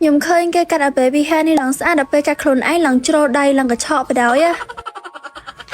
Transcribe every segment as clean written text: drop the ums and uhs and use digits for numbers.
ខ្ញុំឃើញគេកាត់ឲ្យ baby hair នេះឡើងស្អាតដល់ពេលកាត់ខ្លួនឯងឡើងជ្រោដៃឡើងកញ្ឆក់បដ ாய்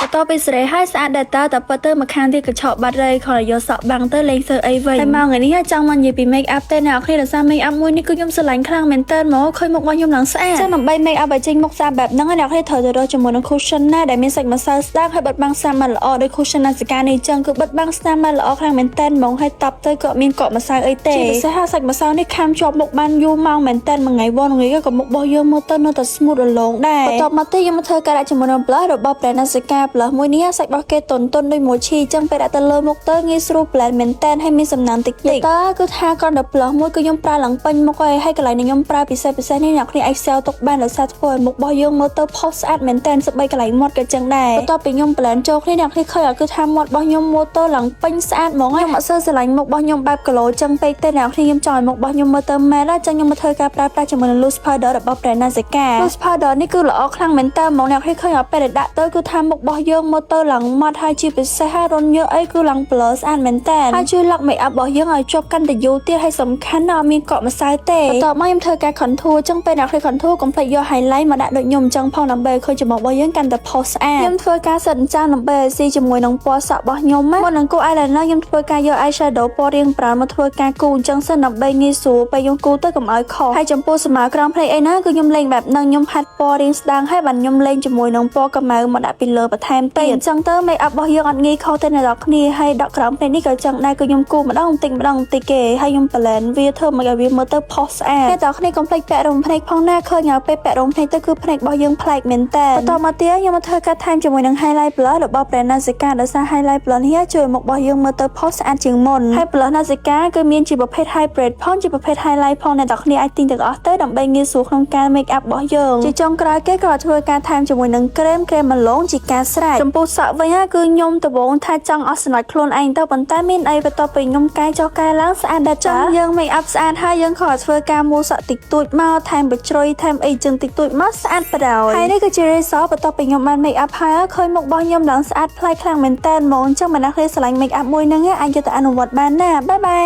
បន្ទាប់ពីស្រេហើយស្អាតដែរតើប៉ុតទៅមកខាងទៀតកញ្ឆក់បាត់រៃខលយកសក់បាំងទៅលេងធ្វើអីវិញហើយមកថ្ងៃនេះចង់មកនិយាយពី make up ទេអ្នកនរគ្នាដោយសារ make up មួយនេះគឺខ្ញុំស្រឡាញ់ខ្លាំងមែនតើមកឃើញមុខរបស់ខ្ញុំឡើងស្អាតចឹងដើម្បី make up ឲ្យចេញមុខស្អាតបែបហ្នឹងអ្នកនរគ្នាត្រូវទៅរកជាមួយនឹង cushion ណាដែលមានសាច់ម្សៅស្ដើងហើយបិទបាំងស្នាមមកល្អដោយ cushion ណាសិកានេះចឹងគឺបិទបាំងស្នាមមកល្អខ្លាំងមែនតើហ្មងហើយតប់ទៅក៏មានកក់ម្សៅអីទេជាពិសេសសាច់ម្សៅនេះខាំជាប់មុខបានយូរម៉ោងមែនតើមួយថ្ងៃវងថ្ងៃក៏មុខរបស់យើងមើលទៅនៅតែ smooth រលោងដែរបន្ទាប់មកទៀតយើងមកធ្វើការដាក់ជាមួយនឹង blush របស់ brand Nasica blush មួយនេះសាច់របស់គេតុនដូចមួយឈីចឹងពេលដាក់ទៅលើមុខទៅងាយស្រួល blend មែនតើហើយមានសំណើមតិចៗតើគឺថា concealer blush មួយគឺខ្ញុំប្រើឡើងពេញមុខហើយកន្លែងនេះខ្ញុំប្រើពិសេសនេះអ្នកគ្នាអាច sell ទុកបានដោយសារធ្វើឲ្យមុខរបស់យើងមើលទៅផុសស្អាតមែនតើសូម្បីកន្លែងមាត់ក៏ចឹងដែរបន្ទាប់ពីខ្ញុំ blend ចូលគ្នាអ្នកគ្នាឃើញឲ្យគឺថាមាត់របស់ខ្ញុំមើលទៅឡើងពេញស្អាតហ្មងខ្ញុំអត់សូវស្រឡាញ់មុខរបស់ខ្ញុំបែប glow ចឹងពេកទេអ្នកគ្នាខ្ញុំចង់ឲ្យមុខរបស់ខ្ញុំមើលទៅមែនចឹងខ្ញុំមកធ្វើការប្រើប្រាស់ជាមួយនឹង loose powder របស់ brand Nasica loose powder នេះគឺល្អខ្លាំងមែនតើហ្មងអ្នកគ្នាឃើញឲ្យពេលដាក់ទៅគឺថាមុខរបស់យើងមើលទៅឡើងម៉ត់ហើយជាពិសេសរនយើអីគឺឡើង blur ស្អាតមែនតើហើយជួយ lock make up របស់យើងឲ្យជាប់កាន់តែយូរទៀតហើយសំខាន់ណាស់អត់មានកក់ម្សៅទេបន្ទាប់មកខ្ញុំធ្វើការ contour ចឹងពេលអ្នកធ្វើ contour កុំភ្លេចយក highlight មកដាក់ដូចខ្ញុំចឹងផងដើម្បីឲ្យឃើញច្រមុះរបស់យើងកាន់តែផុសស្អាតខ្ញុំធ្វើការសិតចានដើម្បីឲ្យស៊ីជាមួយនឹងពណ៌សក់របស់ខ្ញុំមុននឹងគូ eyeliner ខ្ញុំធ្វើការយក eyeshadow ពណ៌រាងប្រាំមកធ្វើការគូអញ្ចឹងសិនដើម្បីងាយស្រួលពេលយើងគូទៅកុំឲ្យខុសហើយចំពោះស្មៅក្រោមភ្នែកអីណាគឺខ្ញុំលេងបែបហ្នឹងខ្ញុំហាត់ពណ៌រាងស្ដើងហើយបានខ្ញុំលេងជាមួយនឹងពណ៌កម្មៅមកដាក់ពីលើបន្ថែមទៀតអញ្ចឹងទៅ make up របស់យើងអត់ងាយខុសទេអ្នកនរគ្នាហើយដកក្រោមភ្នែកនេះក៏ចឹងដែរគឺខ្ញុំគូម្ដងបន្តិចគេហើយខ្ញុំ blend វាធ្វើមកឲ្យវាមើលទៅផុសស្អាតអ្នកនរគ្នាកុំភ្លេចពាក់រោមភ្នែកផងណាឃើញឲ្យពេលពាក់រោមភ្នែកទៅគឺភ្នែករបស់យើងប្លែកមែនតើបន្តមកទៀតខ្ញុំមកធ្វើការថែមជាមួយនឹង highlight blush របស់ brand Nasica ដោយសារ highlight blush នេះជួយមុខរបស់យើងមើលទៅផុសស្អាតជាងមុនហើយ blush Nasica គឺមានជាប្រភេទ hybrid ផងជាប្រភេទ highlight ផងអ្នកនរគ្នាអាចទិញទាំងអស់ទៅដើម្បីងាយស្រួលក្នុងការ make up របស់យើងជាចុងក្រោយគេក៏ធ្វើការថែមជាមួយនឹង krem ម្លងជាការស្រេចចំពោះសក់វិញគឺខ្ញុំដំបូងថាចង់អស់សម្រាប់ខ្លួនឯងទៅប៉ុន្តែមានអីបន្ទាប់ពីខ្ញុំកែចុះកែឡើងស្អាតដែរចាយើង make up ស្អាតហើយយើងក៏ធ្វើការមូលសក់តិចតួចមកថែមបជ្រុយថែមអីចឹងតិចតួចមកស្អាតបដ ாய் ហើយនេះគឺជា result បន្ទាប់ពីខ្ញុំបាន make up ហើយឃើញមុខរបស់ខ្ញុំឡើងស្អាតប្លែកខ្លាំងមែនតើហ្មងអញ្ចឹងបើអ្នកខ្លះស្រឡាញ់ make up មួយហ្នឹងអាចយកទៅអនុវត្តបានណាបាយបាយ